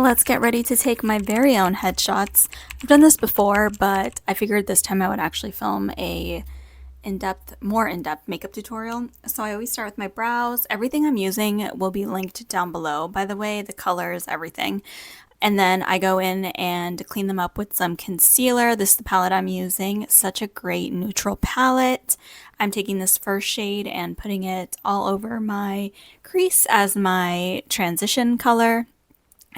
let's get ready to take my very own headshots. I've done this before, but I figured this time I would actually film a more in-depth makeup tutorial. So I always start with my brows. Everything I'm using will be linked down below, by the way, the colors, everything. And then I go in and clean them up with some concealer. This is the palette I'm using. Such a great neutral palette. I'm taking this first shade and putting it all over my crease as my transition color.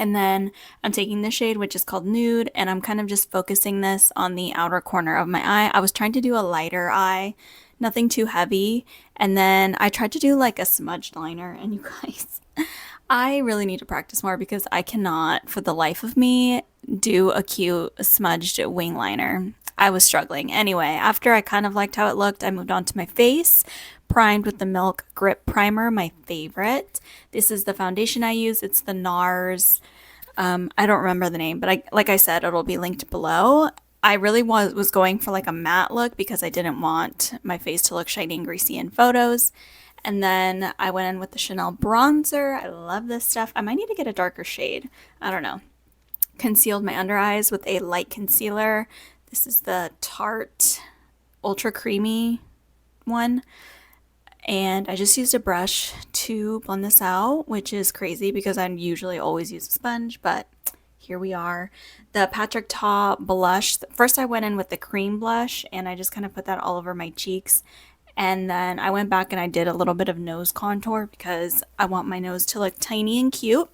And then I'm taking the shade, which is called Nude, and I'm kind of just focusing this on the outer corner of my eye. I was trying to do a lighter eye, nothing too heavy. And then I tried to do like a smudged liner, and you guys, I really need to practice more because I cannot, for the life of me, do a cute smudged wing liner. I was struggling. Anyway, after I kind of liked how it looked, I moved on to my face, primed with the Milk Grip Primer, my favorite. This is the foundation I use. It's the NARS. I don't remember the name, but like I said, it'll be linked below. I really was going for like a matte look because I didn't want my face to look shiny and greasy in photos. And then I went in with the Chanel bronzer. I love this stuff. I might need to get a darker shade. I don't know. Concealed my under eyes with a light concealer. This is the Tarte Ultra Creamy one. And I just used a brush to blend this out, which is crazy because I usually always use a sponge, but here we are. The Patrick Ta blush. First I went in with the cream blush and I just kind of put that all over my cheeks. And then I went back and I did a little bit of nose contour because I want my nose to look tiny and cute.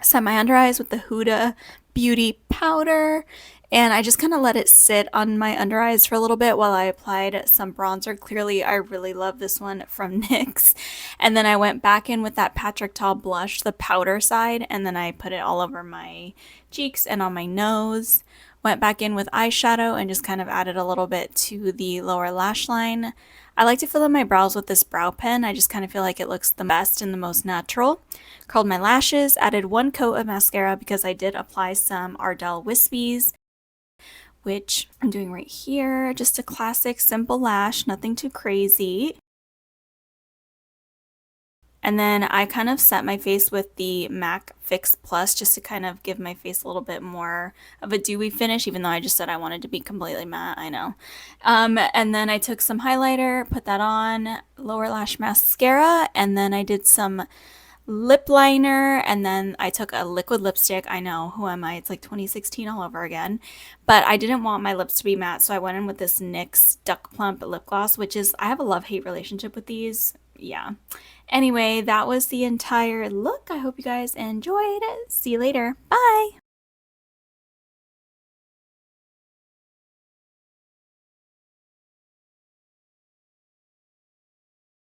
Set my under eyes with the Huda Beauty powder, and I just kind of let it sit on my under eyes for a little bit while I applied some bronzer. Clearly, I really love this one from NYX. And then I went back in with that Patrick Ta blush, the powder side, and then I put it all over my cheeks and on my nose. Went back in with eyeshadow and just kind of added a little bit to the lower lash line. I like to fill in my brows with this brow pen. I just kind of feel like it looks the best and the most natural. Curled my lashes, added one coat of mascara because I did apply some Ardell Wispies, which I'm doing right here. Just a classic simple lash, nothing too crazy. And then I kind of set my face with the MAC Fix Plus just to kind of give my face a little bit more of a dewy finish, even though I just said I wanted to be completely matte, I know. And then I took some highlighter, put that on, lower lash mascara, and then I did some lip liner, and then I took a liquid lipstick. I know, who am I? It's like 2016 all over again. But I didn't want my lips to be matte, so I went in with this NYX Duck Plump lip gloss, which is, I have a love-hate relationship with these. Yeah. Anyway, that was the entire look. I hope you guys enjoyed. See you later. Bye!